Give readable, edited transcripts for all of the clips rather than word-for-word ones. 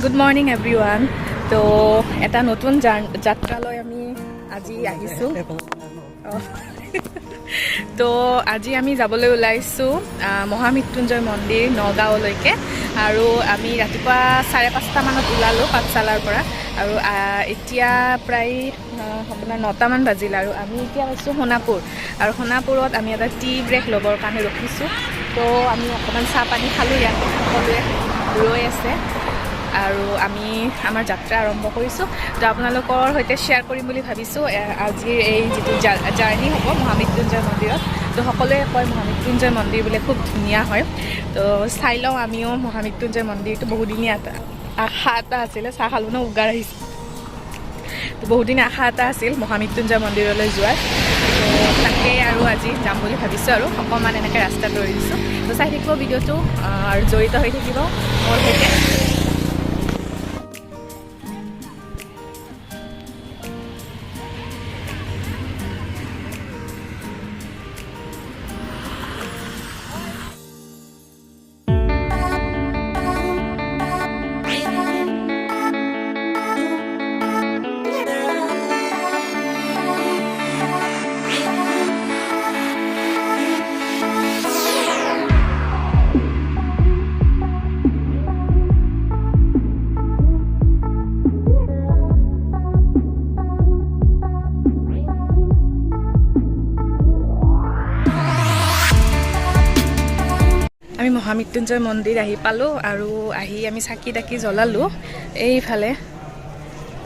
Good morning everyone. তো এটা নতুন যাত্ৰালৈ আমি আজি আহিছো। তো আজি আমি যাবলৈ ওলাইছো মহামৃত্যুঞ্জয় মন্দিৰ নগাঁৱলৈকে আৰু আমি ৰাতিপুৱা 5:30 মানত ওলালো পাঠশালাৰ পৰা আৰু এতিয়া প্ৰায় আপোনাৰ 9টা মান বাজিল আৰু আমি এতিয়া আছো সোণাপুৰ আৰু সোণাপুৰত আমি এটা টি ব্ৰেক ল'বৰ কাৰণে ৰখিছো। তো আমি অকমান চাহ পানী খালো, ইয়াতে সকলোৱে ৰৈ আছে আৰু আমি আমাৰ যাত্ৰা আৰম্ভ কৰিছোঁ। তো আপোনালোকৰ সৈতে শ্বেয়াৰ কৰিম বুলি ভাবিছোঁ আজিৰ এই যিটো জাৰ্ণি হ'ব মহামৃত্যুঞ্জয় মন্দিৰত। তো সকলোৱে কয় মহামৃত্যুঞ্জয় মন্দিৰ বোলে খুব ধুনীয়া হয়। তো চাই লওঁ আমিও মহামৃত্যুঞ্জয় মন্দিৰটো বহুদিনীয়া আশা এটা আছিলে। চাহ খালোঁ ন, উগাৰ আহিছে। তো বহুদিনীয়া আশা এটা আছিল মহামৃত্যুঞ্জয় মন্দিৰলৈ যোৱাৰ। তো তাকেই আৰু আজি যাম বুলি ভাবিছোঁ আৰু অকণমান এনেকৈ ৰাস্তাত ৰৈ দিছোঁ। তো চাই থাকিব ভিডিঅ'টো আৰু জড়িত হৈ থাকিব মোৰ সৈতে। আমি মহামৃত্যুঞ্জয় মন্দিৰ আহি পালোঁ আৰু আহি আমি চাকি তাকি জ্বলালোঁ। এইফালে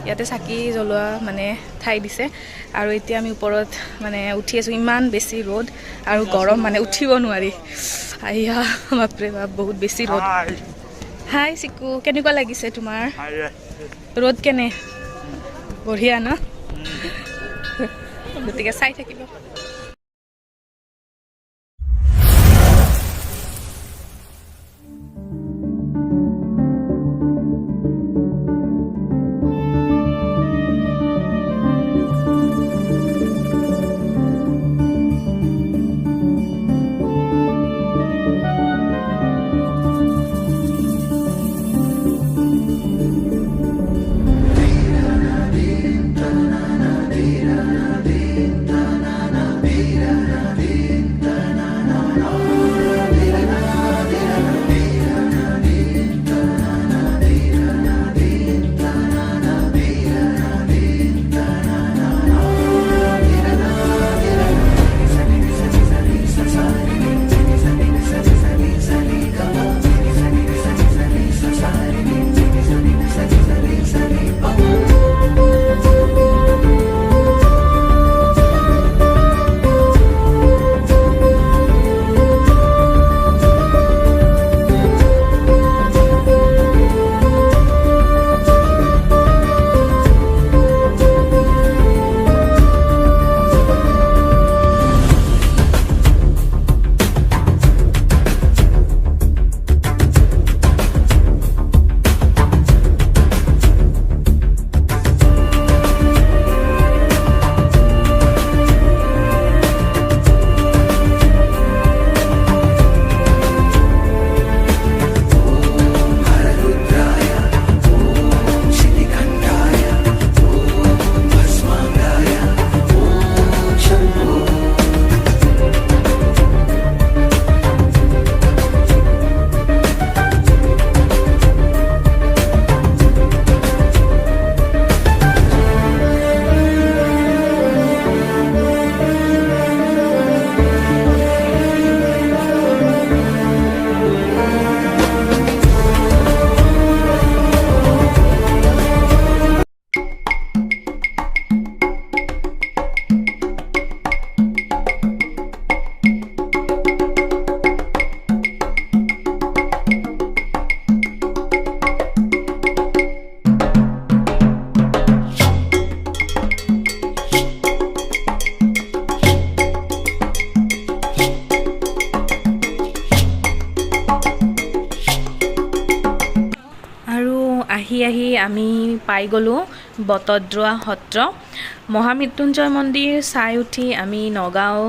ইয়াতে চাকি জ্বলোৱা মানে ঠাই দিছে আৰু এতিয়া আমি ওপৰত মানে উঠি আছোঁ। ইমান বেছি ৰ'দ আৰু গৰম, মানে উঠিব নোৱাৰি। আইয়া বাপৰে বাপ, বহুত বেছি ৰ'দ। হাই চিকু, কেনেকুৱা লাগিছে তোমাৰ? ৰ'দ কেনে? বঢ়িয়া ন? গতিকে চাই থাকিব। আহি আমি পাই গ'লোঁ বটদ্ৰৱা সত্ৰ মহামৃত্যুঞ্জয় মন্দিৰ চাই উঠি আমি নগাঁও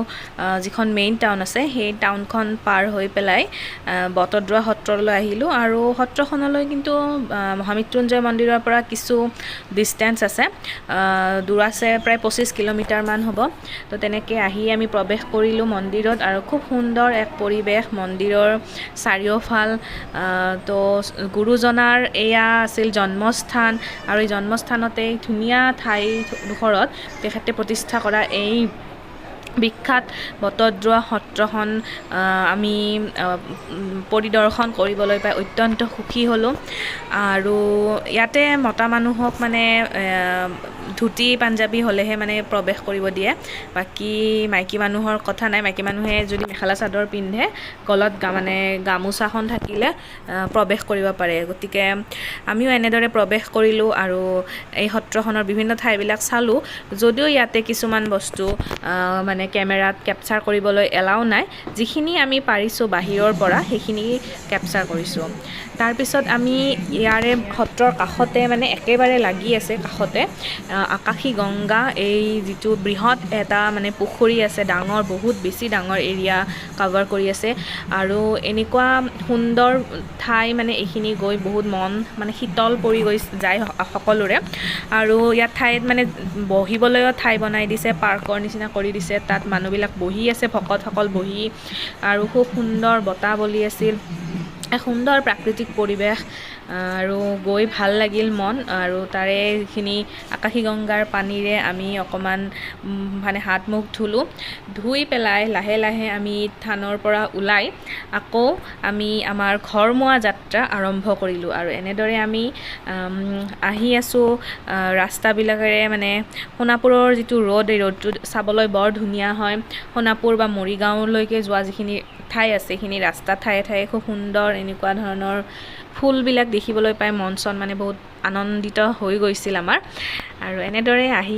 যিখন মেইন টাউন আছে সেই টাউনখন পাৰ হৈ পেলাই বটদ্ৰৱা সত্ৰলৈ আহিলোঁ আৰু সত্ৰখনলৈ কিন্তু মহামৃত্যুঞ্জয় মন্দিৰৰ পৰা কিছু ডিষ্টেঞ্চ আছে দূৰ আছে প্ৰায় 25 কিলোমিটাৰমান হ'ব তো তেনেকৈ আহি আমি প্ৰৱেশ কৰিলোঁ মন্দিৰত আৰু খুব সুন্দৰ এক পৰিৱেশ মন্দিৰৰ চাৰিওফাল তো গুৰুজনাৰ এয়া আছিল জন্মস্থান আৰু এই জন্মস্থানতে ধুনীয়া ঠাইডোখৰত তেখেতে প্ৰতিষ্ঠা কৰা এই বিখ্যাত বটদ্ৰৱা সত্ৰখন আমি পৰিদৰ্শন কৰিবলৈ পাই অত্যন্ত সুখী হ'লোঁ আৰু ইয়াতে মতা মানুহক মানে ধুতি পাঞ্জাবী হ'লেহে মানে প্ৰৱেশ কৰিব দিয়ে বাকী মাইকী মানুহৰ কথা নাই মাইকী মানুহে যদি মেখেলা চাদৰ পিন্ধে গলত মানে গামোচাখন থাকিলে প্ৰৱেশ কৰিব পাৰে গতিকে আমিও এনেদৰে প্ৰৱেশ কৰিলোঁ আৰু এই সত্ৰখনৰ বিভিন্ন ঠাইবিলাক চালোঁ যদিও ইয়াতে কিছুমান বস্তু মানে কেমেৰাত কেপচাৰ কৰিবলৈ এলাও নাই যিখিনি আমি পাৰিছোঁ বাহিৰৰ পৰা সেইখিনি কেপচাৰ কৰিছোঁ তাৰপিছত আমি ইয়াৰে সত্ৰৰ কাষতে মানে একেবাৰে লাগি আছে কাষতে আকাশী গংগা এই যিটো বৃহৎ এটা মানে পুখুৰী আছে ডাঙৰ বহুত বেছি ডাঙৰ এৰিয়া কভাৰ কৰি আছে আৰু এনেকুৱা সুন্দৰ ঠাই মানে এইখিনি গৈ বহুত মন মানে শীতল পৰি যায় সকলোৰে আৰু ইয়াত ঠাইত মানে বহিবলৈও ঠাই বনাই দিছে পাৰ্কৰ নিচিনা কৰি দিছে তাত মানুহবিলাক বহি আছে ভকতসকল বহি আৰু খুব সুন্দৰ বতাহ বলি আছিল এক সুন্দৰ প্ৰাকৃতিক পৰিৱেশ আৰু গৈ ভাল লাগিল মন আৰু তাৰে যিখিনি আকাশী গংগাৰ পানীৰে আমি অকণমান মানে হাত মুখ ধুলোঁ ধুই পেলাই লাহে লাহে আমি থানৰ পৰা ওলাই আকৌ আমি আমাৰ ঘৰমুৱা যাত্ৰা আৰম্ভ কৰিলোঁ আৰু এনেদৰে আমি আহি আছোঁ ৰাস্তাবিলাকেৰে মানে সোণাপুৰৰ যিটো ৰ'ড এই ৰ'ডটো চাবলৈ বৰ ধুনীয়া হয় সোণাপুৰ বা মৰিগাঁওলৈকে যোৱা যিখিনি ঠাই আছে সেইখিনি ৰাস্তা ঠায়ে ঠায়ে খুব সুন্দৰ এনেকুৱা ধৰণৰ ফুলবিলাক দেখিবলৈ পাই মন চন মানে বহুত আনন্দিত হৈ গৈছিল আমাৰ আৰু এনেদৰে আহি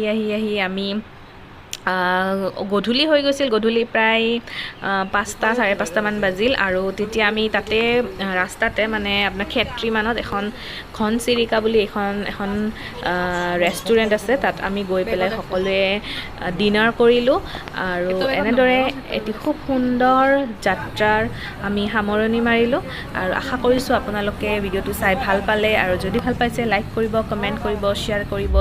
আমি গধূলি হৈ গৈছিল গধূলি প্ৰায় 5টা 5:30 মান বাজিল আৰু তেতিয়া আমি তাতে ৰাস্তাতে মানে আপোনাৰ খেত্ৰীমানত এখন ঘনচিৰিকা বুলি এখন ৰেষ্টুৰেণ্ট আছে তাত আমি গৈ পেলাই সকলোৱে ডিনাৰ কৰিলোঁ আৰু এনেদৰে এটি খুব সুন্দৰ যাত্ৰাৰ আমি সামৰণি মাৰিলোঁ আৰু আশা কৰিছোঁ আপোনালোকে ভিডিঅ'টো চাই ভাল পালে আৰু যদি ভাল পাইছে লাইক কৰিব কমেণ্ট কৰিব শ্বেয়াৰ কৰিব